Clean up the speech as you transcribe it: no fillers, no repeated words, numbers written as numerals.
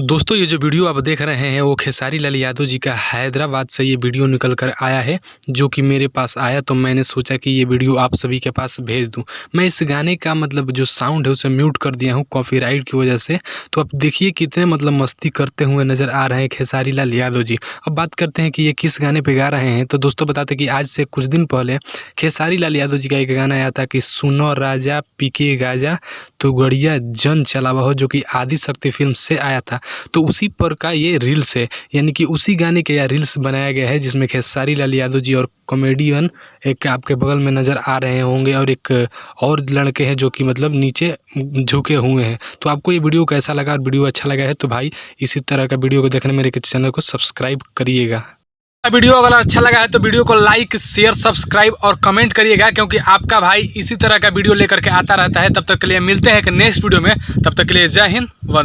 दोस्तों ये जो वीडियो आप देख रहे हैं वो खेसारी लाल यादव जी का हैदराबाद से ये वीडियो निकल कर आया है, जो कि मेरे पास आया तो मैंने सोचा कि ये वीडियो आप सभी के पास भेज दूं। मैं इस गाने का मतलब जो साउंड है उसे म्यूट कर दिया हूं कॉपीराइट की वजह से। तो आप देखिए कितने मतलब मस्ती करते हुए नज़र आ रहे हैं खेसारी लाल यादव जी। अब बात करते हैं कि ये किस गाने पर गा रहे हैं। तो दोस्तों बताते कि आज से कुछ दिन पहले खेसारी लाल यादव जी का एक गाना आया था कि सुनो राजा पीके गाजा तो गड़िया जन चलावा हो, जो कि आदि शक्ति फिल्म से आया था। तो उसी पर का ये रील्स है, यानी कि उसी गाने के यह रील्स बनाया गया है, जिसमें खेसारी लाल यादव जी और कॉमेडियन एक आपके बगल में नज़र आ रहे होंगे और एक और लड़के हैं जो कि मतलब नीचे झुके हुए हैं। तो आपको ये वीडियो कैसा लगा? और वीडियो अच्छा लगा है तो भाई इसी तरह का वीडियो को देखने मेरे चैनल को सब्सक्राइब करिएगा। वीडियो अगर अच्छा लगा है तो वीडियो को लाइक शेयर सब्सक्राइब और कमेंट करिएगा, क्योंकि आपका भाई इसी तरह का वीडियो लेकर के आता रहता है। तब तक के लिए मिलते हैं एक नेक्स्ट वीडियो में। तब तक के लिए जय हिंद, वंदे।